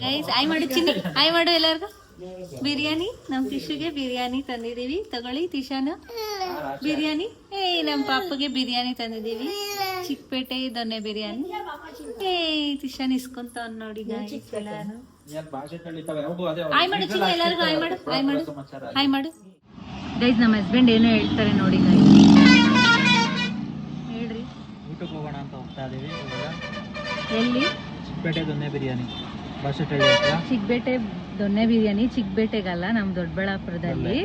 Guys ಆಯ್ ಮಾಡು ಚಿನ್ನಿ, ಆಯ್ ಮಾಡು ಎಲ್ಲರಿಗೂ. ಬಿರಿಯಾನಿ ನಮ್ಮ ಟಿಶುಗೆ ಬಿರಿಯಾನಿ ತಂದಿದ್ದೀವಿ, ತಗೊಳ್ಳಿ ತಿಶಾನು ಬಿರಿಯಾನಿ. ನಮ್ಮ ಪಾಪಗೆ ಬಿರಿಯಾನಿ ತಂದಿದ್ದೀವಿ, ಚಿಕ್ಕಪೇಟೆ ದೊನ್ನೆ ಬಿರಿಯಾನಿ. ತಿಶಾನ್ ಇಸ್ಕೊಂತ ನೋಡಿ ಗೈಸ್ ಎಲ್ಲಾನು. ಆಯ್ ಮಾಡು ಚಿನ್ನಿ ಎಲ್ಲರಿಗೂ, ಆಯ್ ಮಾಡು, ಆಯ್ ಮಾಡು, ಆಯ್ ಮಾಡು. ಗೈಸ್ ನಮ್ಮ ಹಸ್ಬೆಂಡ್ ಏನೋ ಹೇಳ್ತಾರೆ ನೋಡಿ ಗೈಸ್, ಹೇಳ್ರಿ. ಊಟಕ್ಕೆ ಹೋಗೋಣ ಅಂತ ಹೋಗ್ತಾ ಇದೀವಿ. ಎಲ್ಲಿ? ಚಿಕ್ಕಪೇಟೆ ದೊನ್ನೆ ಬಿರಿಯಾನಿ, ಚಿಕ್ಕಪೇಟೆ ದೊನ್ನೆ ಬಿರಿಯಾನಿ, ಚಿಕ್ಕಪೇಟೆಗಲ್ಲ, ನಮ್ಮ ದೊಡ್ಡಬಳ್ಳಾಪುರದಲ್ಲಿ.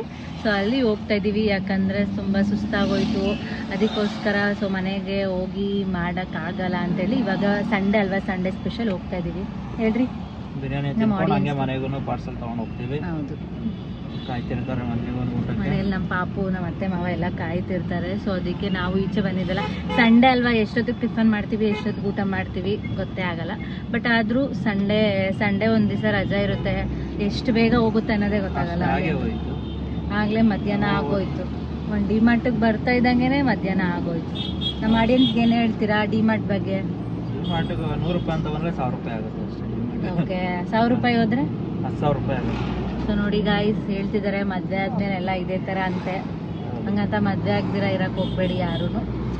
ಸೊ ಅಲ್ಲಿ ಹೋಗ್ತಾ ಇದೀವಿ, ಯಾಕಂದ್ರೆ ತುಂಬಾ ಸುಸ್ತಾಗೋಯ್ತು, ಅದಕ್ಕೋಸ್ಕರ. ಸೊ ಮನೆಗೆ ಹೋಗಿ ಆಗಲ್ಲ ಅಂತೇಳಿ ಇವಾಗ ಸಂಡೇ ಅಲ್ವಾ, ಸಂಡೇ ಸ್ಪೆಷಲ್ ಹೋಗ್ತಾ ಇದೀವಿ. ಹೇಳ್ರಿ. ಬಿರಿಯಾನಿ ಹಂಗೆ ಮನೆಗೂ ಪಾರ್ಸಲ್ ತಗೊಂಡು ಹೋಗ್ತೀವಿ. ಹೌದು, ಕಾಯ್ತಿರ್ತಾರೆ ಮನೇಲಿ ನಮ್ಮ ಪಾಪು, ನಮ್ಮ ಅತ್ತೆ ಮಾವ ಎಲ್ಲ ಕಾಯ್ತಿರ್ತಾರೆ. ಸೊ ಅದಕ್ಕೆ ನಾವು ಈಚೆ ಬಂದಿದ್ದಲ್ಲ. ಸಂಡೇ ಅಲ್ವಾ, ಎಷ್ಟೊತ್ತಿಗೆ ಟಿಫನ್ ಮಾಡ್ತೀವಿ, ಎಷ್ಟೊತ್ತಿಗೆ ಊಟ ಮಾಡ್ತೀವಿ ಗೊತ್ತೇ ಆಗಲ್ಲ. ಬಟ್ ಆದ್ರೂ ಸಂಡೇ ಒಂದ್ ದಿವಸ ರಜಾ ಇರುತ್ತೆ, ಎಷ್ಟು ಬೇಗ ಹೋಗುತ್ತೆ ಅನ್ನೋದೇ ಗೊತ್ತಾಗಲ್ಲ. ಆಗ್ಲೇ ಮಧ್ಯಾಹ್ನ ಆಗೋಯ್ತು. ಒಂದು ಡಿಮಾರ್ಟ್ಗೆ ಬರ್ತಾ ಇದ್ದಂಗೆನೆ ಮಧ್ಯಾಹ್ನ ಆಗೋಯ್ತು. ನಮ್ಮ ಆಡಿಯನ್ಸ್ಗೆ ಏನೇ ಹೇಳ್ತೀರಾ ಡಿಮಾರ್ಟ್ ಬಗ್ಗೆ? ಡಿಮಾರ್ಟ್ಗೆ 100 ರೂಪಾಯಿ ಅಂತ ಬಂದ್ರೆ 1000 ರೂಪಾಯಿ ಆಗುತ್ತೆ ಅಷ್ಟೇ. ಓಕೆ, 1000 ರೂಪಾಯಿ ಹೋದ್ರೆ 10,000 ರೂಪಾಯಿ ಆಗುತ್ತೆ. ಸೊ ನೋಡಿ ಗಾಯ್ಸ್, ಹೇಳ್ತಿದ್ದಾರೆ ಮದುವೆ ಆದ್ಮೇಲೆ ಎಲ್ಲ ಇದೇ ಥರ ಅಂತೆ. ಹಂಗಂತ ಮದುವೆ ಆಗ್ದಿರ ಇರಕ್ಕೆ ಹೋಗ್ಬೇಡಿ ಯಾರೂ.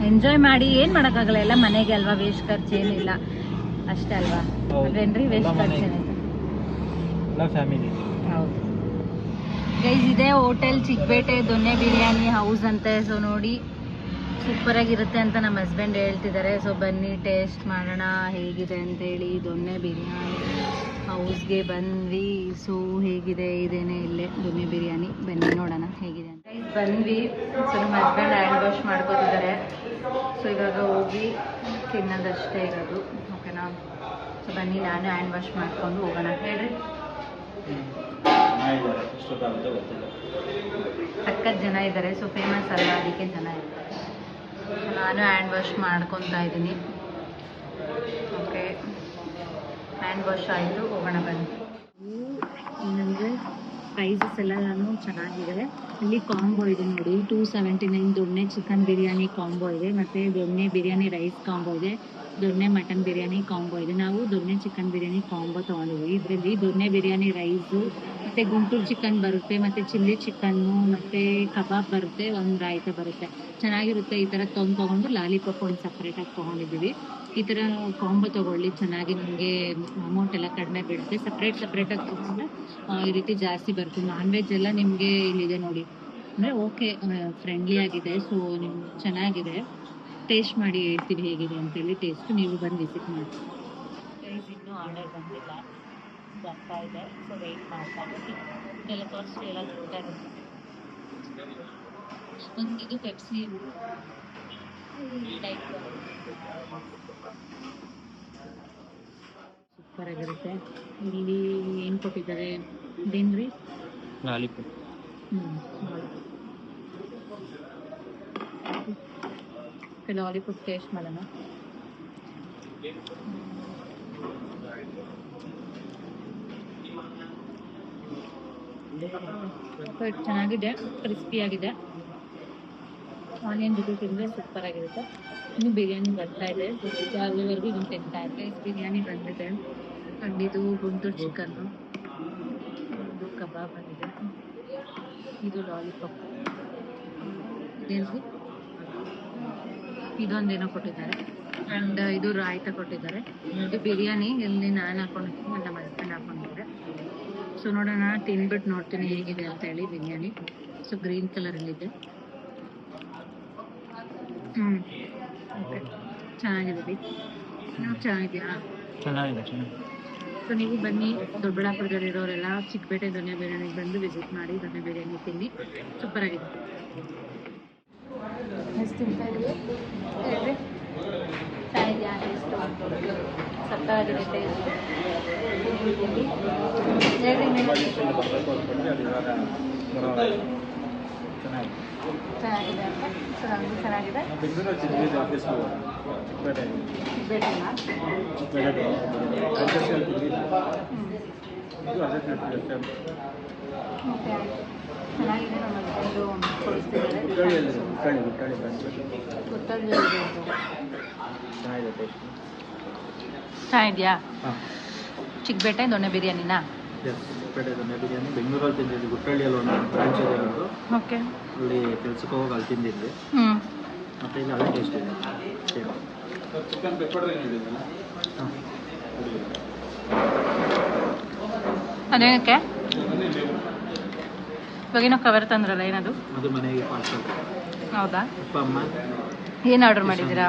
ಎಂಜಾಯ್ ಮಾಡಿ, ಏನು ಮಾಡೋಕ್ಕಾಗಲ್ಲ, ಎಲ್ಲ ಮನೆಗೆ ಅಲ್ವಾ, ವೇಸ್ಟ್ ಖರ್ಚು ಏನಿಲ್ಲ ಅಷ್ಟೇ ಅಲ್ವಾ ಅದೇನ್ರಿ, ವೇಸ್ಟ್ ಖರ್ಚು ಏನಿಲ್ಲ. ಹೌದು ಗೈಸ್, ಇದೇ ಹೋಟೆಲ್ ಚಿಕ್ಕಪೇಟೆ ದೊನ್ನೆ ಬಿರಿಯಾನಿ ಹೌಸ್ ಅಂತೆ. ಸೊ ನೋಡಿ ಸೂಪರ್ ಆಗಿರುತ್ತೆ ಅಂತ ನಮ್ಮ ಹಸ್ಬೆಂಡ್ ಹೇಳ್ತಿದ್ದಾರೆ. ಸೊ ಬನ್ನಿ ಟೇಸ್ಟ್ ಮಾಡೋಣ ಹೇಗಿದೆ ಅಂತೇಳಿ. ದೊನ್ನೆ ಬಿರಿಯಾನಿ ಹೌಸ್ಗೆ ಬಂದ್ವಿ. ಸೊ ಹೇಗಿದೆ ಇದೇನೆ ಇಲ್ಲೇ ದೊನ್ನೆ ಬಿರಿಯಾನಿ, ಬನ್ನಿ ನೋಡೋಣ ಹೇಗಿದೆ ಅಂತ. ಬಂದ್ವಿ. ಸೊ ನಮ್ಮ ಹಸ್ಬೆಂಡ್ ಹ್ಯಾಂಡ್ ವಾಶ್ ಮಾಡ್ಕೋತಿದ್ದಾರೆ. ಸೊ ಇವಾಗ ಹೋಗಿ ತಿನ್ನೋದಷ್ಟೇ ಇರೋದು, ಓಕೆನಾ? ಸೊ ಬನ್ನಿ ನಾನು ಹ್ಯಾಂಡ್ ವಾಶ್ ಮಾಡ್ಕೊಂಡು ಹೋಗೋಣ. ಹೇಳ್ರಿ. ಸಖತ್ ಜನ ಇದ್ದಾರೆ. ಸೊ ಫೇಮಸ್ ಅಲ್ವಾ, ಅದಕ್ಕೆ ಜನ ಇರ್ತಾರೆ. ನಾನು ಹ್ಯಾಂಡ್ ವಾಶ್ ಮಾಡ್ಕೊತಾ ಇದ್ದೀನಿ. ಓಕೆ, ಹ್ಯಾಂಡ್ ವಾಶ್ ಆಯಿತು, ಹೋಗೋಣ ಬನ್ನಿ. ಏನಂದರೆ ಪ್ರೈಸಸ್ ಎಲ್ಲ ಚೆನ್ನಾಗಿದೆ. ಇಲ್ಲಿ ಕಾಂಬೋ ಇದೆ ನೋಡಿ, 279 ದೊಣ್ಣೆ ಚಿಕನ್ ಬಿರಿಯಾನಿ ಕಾಂಬೋ ಇದೆ, ಮತ್ತು ದೊಣ್ಣೆ ಬಿರಿಯಾನಿ ರೈಸ್ ಕಾಂಬೋ ಇದೆ, ದೊಣ್ಣೆ ಮಟನ್ ಬಿರಿಯಾನಿ ಕಾಂಬೋ ಇದೆ. ನಾವು ದೊಣ್ಣೆ ಚಿಕನ್ ಬಿರಿಯಾನಿ ಕಾಂಬೋ ತೊಗೊಂಡಿದ್ವಿ. ಇದರಲ್ಲಿ ದೊಣ್ಣೆ ಬಿರಿಯಾನಿ ರೈಸು ಮತ್ತು ಗುಂಟೂರು ಚಿಕನ್ ಬರುತ್ತೆ, ಮತ್ತು ಚಿಲ್ಲಿ ಚಿಕನ್ನು, ಮತ್ತು ಕಬಾಬ್ ಬರುತ್ತೆ, ಒಂದು ರಾಯ್ತ ಬರುತ್ತೆ. ಚೆನ್ನಾಗಿರುತ್ತೆ. ಈ ಥರ ತೊಗೊಂಡು ಲಾಲಿಪಾಪ್ ಒಂದು ಸಪ್ರೇಟಾಗಿ ತೊಗೊಂಡಿದ್ದೀವಿ. ಈ ಥರ ಕಾಂಬೋ ತೊಗೊಳ್ಳಿ, ಚೆನ್ನಾಗಿ ನಿಮಗೆ ಅಮೌಂಟ್ ಎಲ್ಲ ಕಡಿಮೆ ಬೀಳುತ್ತೆ. ಸಪ್ರೇಟಾಗಿ ತೊಗೊಂಡ್ರೆ ಈ ರೀತಿ ಜಾಸ್ತಿ ಬರುತ್ತೆ. ನಾನ್ ವೆಜ್ ಎಲ್ಲ ನಿಮಗೆ ಇಲ್ಲಿದೆ ನೋಡಿ, ಅಂದರೆ ಓಕೆ, ಫ್ರೆಂಡ್ಲಿ ಆಗಿದೆ. ಸೊ ನಿಮ್ಗೆ ಚೆನ್ನಾಗಿದೆ, ಟೇಸ್ಟ್ ಮಾಡಿ ಹೇಳ್ತೀವಿ ಹೇಗಿದೆ ಅಂತೇಳಿ. ಟೇಸ್ಟ್ ನೀವು ಬಂದು ವಿಸಿಟ್ ಮಾಡಿ. ಪ್ರೈಸ್ ಇನ್ನೂ ಆರ್ಡರ್ ಬಂದಿಲ್ಲ, ಬರ್ತಾ ಇದೆ. ಸೊ ವೆಯ್ಟ್ ಮಾಡ್ತಾ ಇದ್ದೀವಿ. ಎಲ್ಲ ತೋರಿಸಿ ಎಲ್ಲ ಗೊತ್ತಾಗುತ್ತೆ. ಒಂದು ಇದು ಪೆಪ್ಸಿ ಸೂಪರ್ ಆಗಿರುತ್ತೆ. ಇಲ್ಲಿ ಏನು ಕೊಟ್ಟಿದ್ದಾರೆ ಇದೇನ್ರಿ? ಲಾಲಿಪಾಪ್. ಲಾಲಿಪಾಪ್ ಟೇಸ್ಟ್ ಮಾಡೋಣ. ಚೆನ್ನಾಗಿದೆ, ಕ್ರಿಸ್ಪಿಯಾಗಿದೆ. ಆನಿಯನ್ ಜೊತೆ ತಿಂದರೆ ಸೂಪರ್ ಆಗಿರುತ್ತೆ. ಇನ್ನು ಬಿರಿಯಾನಿ ಬರ್ತಾ ಇದೆ, ಅಲ್ಲಿವರೆಗೂ ಇನ್ನು ತಿಂತಾ ಇದೆ. ಬಿರಿಯಾನಿ ಬಂದಿದೆ, ಇದು ಗುಂಟೂರು ಚಿಕನ್ನು, ಇದು ಕಬಾಬ್ ಬಂದಿದೆ, ಇದು ಲಾಲಿಪಾಪ್, ಇದೇನು ಇದೊಂದೇನೋ ಕೊಟ್ಟಿದ್ದಾರೆ, ಆ್ಯಂಡ್ ಇದು ರಾಯ್ತ ಕೊಟ್ಟಿದ್ದಾರೆ. ಇದು ಬಿರಿಯಾನಿ ಇಲ್ಲಿ ನಾನು ಹಾಕೊಂಡಿದ್ದೀನಿ, ನಮ್ಮ ಹಸ್ಬೆಂಡ್ ಹಾಕೊಂಡಿದ್ದಾರೆ. ಸೊ ನೋಡೋಣ, ತಿನ್ಬಿಟ್ಟು ನೋಡ್ತೀನಿ ಹೇಗಿದೆ ಅಂತ ಹೇಳಿ ಬಿರಿಯಾನಿ. ಸೊ ಗ್ರೀನ್ ಕಲರಲ್ಲಿದೆ. ಓಕೆ, ಚೆನ್ನಾಗಿದೆ. ಚೆನ್ನಾಗಿದೆಯಾ? ಚೆನ್ನಾಗಿದೆ. ಸೊ ನೀವು ಬನ್ನಿ, ದೊಡ್ಡಬಳ್ಳಾಪುರದಲ್ಲಿರೋರೆಲ್ಲ ಚಿಕ್ಕಪೇಟೆ ದೊನ್ನೆ ಬಿರಿಯಾನಿಗೆ ಬಂದು ವಿಸಿಟ್ ಮಾಡಿ, ದೊನ್ನೆ ಬಿರಿಯಾನಿ ತಿನ್ನಿ, ಸೂಪರ್ ಆಗಿದೆ. ಎಷ್ಟು ತಿಂತಾ ಇದ್ದೀವಿ ಹೇಳ್ರಿ. ಚೆನ್ನಾಗಿದೆಯಾ? ಟೇಸ್ಟು ಸಕ್ಕತ್ತಾಗಿದೆ ಟೇಸ್ಟ್. ಚೆನ್ನಾಗಿದೆ ಅಂತ. ಸೊ ನಮಗೂ ಚೆನ್ನಾಗಿದೆ. ಓಕೆ, ಚೆನ್ನಾಗಿದೆ. ನಮ್ಮ ಹಸ್ಬೆಂಡು ಕೊಡಿಸ್ತಿದ್ದಾರೆ. ಚೆನ್ನಾಗಿದೆಯಾ? ಚಿಕ್ಕಬೇಟೆ ದೊಣ್ಣೆ ಬಿರಿಯಾನಿನಾ? ಎಸ್, ಚಿಕ್ಕಪೇಟೆ ದೊಣ್ಣೆ ಬಿರಿಯಾನಿ ಬೆಂಗಳೂರಲ್ಲಿ ತಿಂದಿದ್ವಿ. ಗುಟ್ಟಳ್ಳಿಯಲ್ಲಿ ಒಂದು ಬ್ರಾಂಚ್ ಇದೆ ಒಂದು, ಓಕೆ. ಅಲ್ಲಿ ಕೆಲ್ಸಕ್ಕೆ ಹೋಗಿ ಅಲ್ಲಿ ತಿಂದಿದ್ವಿ. ಹ್ಞೂ. ಮತ್ತು ಇಲ್ಲಿ ಅದೇ ಟೇಸ್ಟ್ ಇದೆ ಸೇಮ್. ಚಿಕನ್ ಪೆಪ್ಪರ್ ಏನಿದೆ ಹಾಂ, ಅದೇನಕ್ಕೆ ಇವಾಗಿನ ಕವರ್ ತಂದ್ರಲ್ಲ, ಏನದು? ಅದು ಮನೆಗೆ ಪಾರ್ಸಲ್. ಹೌದಾ? ಅಪ್ಪ ಅಮ್ಮ ಏನು ಆರ್ಡರ್ ಮಾಡಿದ್ದೀರಾ?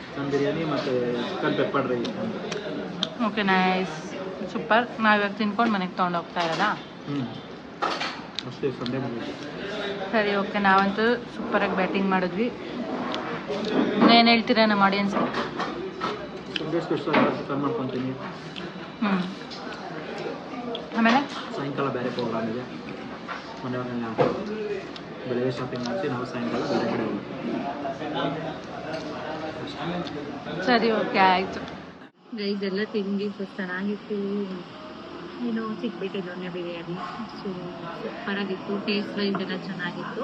ಚಿಕನ್ ಬಿರಿಯಾನಿ ಮತ್ತು chicken pepper rice. Okay, nice, super. ನಾವು ಇವಾಗ ತಿನ್ಕೊಂಡು ಮನೆಗೆ ತೊಗೊಂಡು ಹೋಗ್ತಾ ಇರೋದಾ? ಹ್ಞೂ, ಅಷ್ಟೇ. ಸಂಡೇ ಬಂದಿದ್ವಿ. ಸರಿ, ಓಕೆ. ನಾವಂತೂ ಸೂಪರಾಗಿ ಬ್ಯಾಟಿಂಗ್ ಮಾಡಿದ್ವಿ. ಏನು ಹೇಳ್ತೀರಾ ನಮ್ಮ ಆಡಿಯನ್ಸ್ಗೆ? ಸಂಡೇ ಸ್ಪೆಷಲ್ ಚಿಕನ್ ಮಾಡ್ಕೊತೀನಿ. ಹ್ಞೂ. ಆಮೇಲೆ ಸಾಯಂಕಾಲ ಬೇರೆ ಪ್ರೋಗ್ರಾಮ್ ಇದೆ. ಮನೆಯವರೆಲ್ಲ ಬೆಳಗ್ಗೆ ಶಾಪಿಂಗ್ ಮಾಡಿಸಿ ನಾವು ಸಾಯಂಕಾಲ ಬೇರೆ ಕಡೆ ಹೋಗ್ತೀವಿ. ಸರಿ, ಓಕೆ, ಆಯಿತು. ಇದೆಲ್ಲ ತಿಂಡಿ ಸ್ವಲ್ಪ ಚೆನ್ನಾಗಿತ್ತು. ಏನು ಚಿಕ್ಕಬೇಟೆ ದೊಣ್ಣೆ ಬಿರಿಯಾನಿ ಸೂಪರಾಗಿತ್ತು. ಟೇಸ್ಟ್ ವೈಸ್ ಎಲ್ಲ ಚೆನ್ನಾಗಿತ್ತು.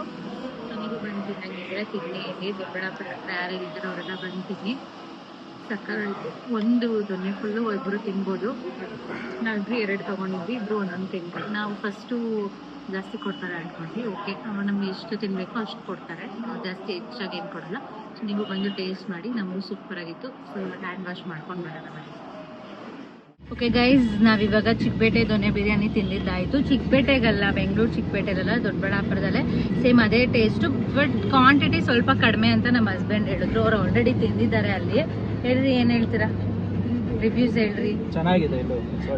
ನನಗೂ ಬಂದು ತಿನ್ನಂಗಿದ್ರೆ ತಿನ್ನಿ. ಇಲ್ಲಿ ದೊಡ್ಡಬಳ್ಳಾಪುರ ಹತ್ರ ಯಾರ್ಯಾರಿದ್ದಾರೆ ಅವರೆಲ್ಲ ಬಂದು ತಿನ್ನಿ. ಸಕ್ಕತ್ತಾಯಿತು. ಒಂದು ದೊಣ್ಣೆ ಫುಲ್ಲು ಒಬ್ಬರು ತಿನ್ಬೋದು. ನಾವಿಬ್ರು 2 ತೊಗೊಂಡಿದ್ವಿ, ಇಬ್ಬರು ಒಂದೊಂದು ತಿಂದ್ವಿ. ನಾವು ಫಸ್ಟು ಜಾಸ್ತಿ ಕೊಡ್ತಾರೆ ಅಂದ್ಕೊಂಡ್ವಿ. ಓಕೆ, ನಮಗೆ ಎಷ್ಟು ತಿನ್ನಬೇಕೋ ಅಷ್ಟು ಕೊಡ್ತಾರೆ, ಜಾಸ್ತಿ ಹೆಚ್ಚಾಗಿ ಏನು ಕೊಡಲ್ಲ. ಸೊ ನೀವು ಬಂದು ಟೇಸ್ಟ್ ಮಾಡಿ. ನಮಗೂ ಸೂಪರಾಗಿತ್ತು. ಸೊ ಹ್ಯಾಂಡ್ ವಾಶ್ ಮಾಡ್ಕೊಂಡು ಬರೋಣ ಬನ್ನಿ. ಓಕೆ ಗೈಸ್, ನಾವಿವಾಗ ಚಿಕ್ಕಪೇಟೆ ದೊಣ್ಣೆ ಬಿರಿಯಾನಿ ತಿಂದಿದ್ದಾಯಿತು. ಚಿಕ್ಕಪೇಟೆಗಲ್ಲ, ಬೆಂಗಳೂರು ಚಿಕ್ಕಪೇಟೆಗಲ್ಲ, ದೊಡ್ಡಬಳ್ಳಾಪುರದಲ್ಲೇ ಸೇಮ್ ಅದೇ ಟೇಸ್ಟು. ಬಟ್ ಕ್ವಾಂಟಿಟಿ ಸ್ವಲ್ಪ ಕಡಿಮೆ ಅಂತ ನಮ್ಮ ಹಸ್ಬೆಂಡ್ ಹೇಳಿದ್ರು. ಅವ್ರು ಆಲ್ರೆಡಿ ತಿಂದಿದ್ದಾರೆ ಅಲ್ಲಿ. ಹೇಳ್ರಿ, ಏನು ಹೇಳ್ತೀರಾ? ರಿವ್ಯೂಸ್ ಹೇಳ್ರಿ. ಚೆನ್ನಾಗಿದೆ, ಇದು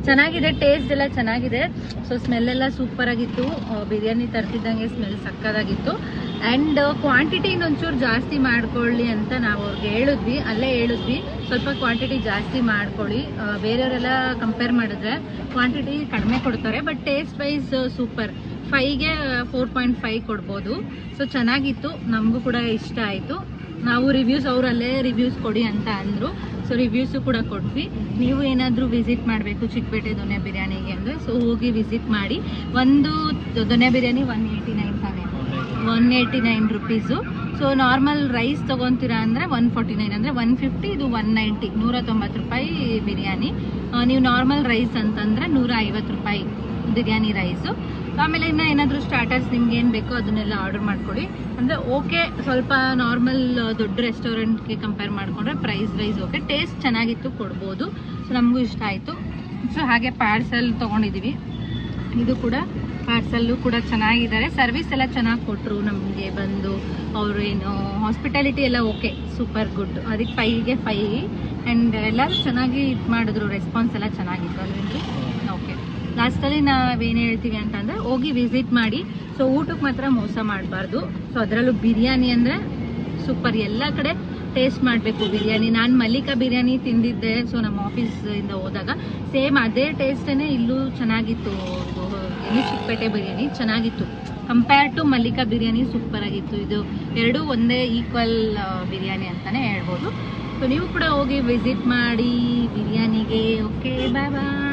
ಚೆನ್ನಾಗಿದೆ, ಟೇಸ್ಟ್ ಎಲ್ಲ ಚೆನ್ನಾಗಿದೆ. ಸೊ ಸ್ಮೆಲ್ ಎಲ್ಲ ಸೂಪರ್ ಆಗಿತ್ತು. ಬಿರಿಯಾನಿ ತರ್ತಿದ್ದಂಗೆ ಸ್ಮೆಲ್ ಸಕ್ಕದಾಗಿತ್ತು. ಆ್ಯಂಡ್ ಕ್ವಾಂಟಿಟಿ ಇನ್ನೊಂಚೂರು ಜಾಸ್ತಿ ಮಾಡ್ಕೊಳ್ಳಿ ಅಂತ ನಾವು ಅವ್ರಿಗೆ ಹೇಳಿದ್ವಿ. ಅಲ್ಲೇ ಹೇಳಿದ್ವಿ, ಸ್ವಲ್ಪ ಕ್ವಾಂಟಿಟಿ ಜಾಸ್ತಿ ಮಾಡ್ಕೊಳ್ಳಿ. ಬೇರೆಯವರೆಲ್ಲ ಕಂಪೇರ್ ಮಾಡಿದ್ರೆ ಕ್ವಾಂಟಿಟಿ ಕಡಿಮೆ ಕೊಡ್ತಾರೆ, ಬಟ್ ಟೇಸ್ಟ್ ವೈಸ್ ಸೂಪರ್. 5ಗೆ 4.5 ಕೊಡ್ಬೋದು. ಸೊ ಚೆನ್ನಾಗಿತ್ತು, ನಮಗೂ ಕೂಡ ಇಷ್ಟ ಆಯಿತು. ನಾವು ರಿವ್ಯೂಸ್, ಅವರಲ್ಲೇ ರಿವ್ಯೂಸ್ ಕೊಡಿ ಅಂತ ಅಂದರು. ಸೊ ರಿವ್ಯೂಸು ಕೂಡ ಕೊಟ್ವಿ. ನೀವು ಏನಾದರೂ ವಿಸಿಟ್ ಮಾಡಬೇಕು ಚಿಕ್ಕಪೇಟೆ ದೊಣ್ಣೆ ಬಿರಿಯಾನಿಗೆ ಅಂದರೆ ಸೊ ಹೋಗಿ ವಿಸಿಟ್ ಮಾಡಿ. ಒಂದು ದೊಣ್ಣೆ ಬಿರಿಯಾನಿ 189 ತಾನೆ, 189 ರುಪೀಸು. ಸೊ ನಾರ್ಮಲ್ ರೈಸ್ ತೊಗೊತೀರಾ ಅಂದರೆ 149, ಅಂದರೆ 150, ಇದು 190, 190 ರೂಪಾಯಿ ಬಿರಿಯಾನಿ. ನೀವು ನಾರ್ಮಲ್ ರೈಸ್ ಅಂತಂದರೆ 150 ರೂಪಾಯಿ ಬಿರಿಯಾನಿ ರೈಸು. ಆಮೇಲೆ ಇನ್ನೂ ಏನಾದರೂ ಸ್ಟಾರ್ಟರ್ಸ್ ನಿಮ್ಗೆ ಏನು ಬೇಕೋ ಅದನ್ನೆಲ್ಲ ಆರ್ಡರ್ ಮಾಡ್ಕೊಳ್ಳಿ. ಅಂದರೆ ಓಕೆ, ಸ್ವಲ್ಪ ನಾರ್ಮಲ್ ದೊಡ್ಡ ರೆಸ್ಟೋರೆಂಟ್ಗೆ ಕಂಪೇರ್ ಮಾಡಿಕೊಂಡ್ರೆ ಪ್ರೈಸ್ ವೈಸ್ ಓಕೆ, ಟೇಸ್ಟ್ ಚೆನ್ನಾಗಿತ್ತು, ಕೊಡ್ಬೋದು. ಸೊ ನಮಗೂ ಇಷ್ಟ ಆಯಿತು. ಸೊ ಹಾಗೆ ಪಾರ್ಸಲ್ ತೊಗೊಂಡಿದ್ದೀವಿ. ಇದು ಕೂಡ ಪಾರ್ಸಲ್ಲು ಕೂಡ ಚೆನ್ನಾಗಿದ್ದಾರೆ. ಸರ್ವಿಸ್ ಎಲ್ಲ ಚೆನ್ನಾಗಿ ಕೊಟ್ಟರು ನಮಗೆ ಬಂದು. ಅವರು ಏನು ಹಾಸ್ಪಿಟಾಲಿಟಿ ಎಲ್ಲ ಓಕೆ, ಸೂಪರ್ ಗುಡ್. ಅದಕ್ಕೆ 5ಗೆ 5 ಆ್ಯಂಡ್ ಎಲ್ಲರೂ ಚೆನ್ನಾಗಿ ಇದು ಮಾಡಿದ್ರು. ರೆಸ್ಪಾನ್ಸ್ ಎಲ್ಲ ಚೆನ್ನಾಗಿತ್ತು ಅಲ್ವೇನ್ರಿ? ಓಕೆ. ಲಾಸ್ಟಲ್ಲಿ ನಾವೇನು ಹೇಳ್ತೀವಿ ಅಂತಂದರೆ ಹೋಗಿ ವಿಸಿಟ್ ಮಾಡಿ. ಸೊ ಊಟಕ್ಕೆ ಮಾತ್ರ ಮೋಸ ಮಾಡಬಾರ್ದು. ಸೊ ಅದರಲ್ಲೂ ಬಿರಿಯಾನಿ ಅಂದರೆ ಸೂಪರ್. ಎಲ್ಲ ಕಡೆ ಟೇಸ್ಟ್ ಮಾಡಬೇಕು ಬಿರಿಯಾನಿ. ನಾನು ಮಲ್ಲಿಕಾ ಬಿರಿಯಾನಿ ತಿಂದಿದ್ದೆ. ಸೊ ನಮ್ಮ ಆಫೀಸಿಂದ ಹೋದಾಗ ಸೇಮ್ ಅದೇ ಟೇಸ್ಟೇ ಇಲ್ಲೂ ಚೆನ್ನಾಗಿತ್ತು. ಇಲ್ಲಿ ಚಿಕ್ಕಪೇಟೆ ಬಿರಿಯಾನಿ ಚೆನ್ನಾಗಿತ್ತು. ಕಂಪೇರ್ ಟು ಮಲ್ಲಿಕಾ ಬಿರಿಯಾನಿ ಸೂಪರಾಗಿತ್ತು. ಇದು ಎರಡೂ ಒಂದೇ ಈಕ್ವಲ್ ಬಿರಿಯಾನಿ ಅಂತಲೇ ಹೇಳ್ಬೋದು. ಸೊ ನೀವು ಕೂಡ ಹೋಗಿ ವಿಸಿಟ್ ಮಾಡಿ ಬಿರಿಯಾನಿಗೆ. ಓಕೆ, ಬಾಯ್ ಬಾಯ್.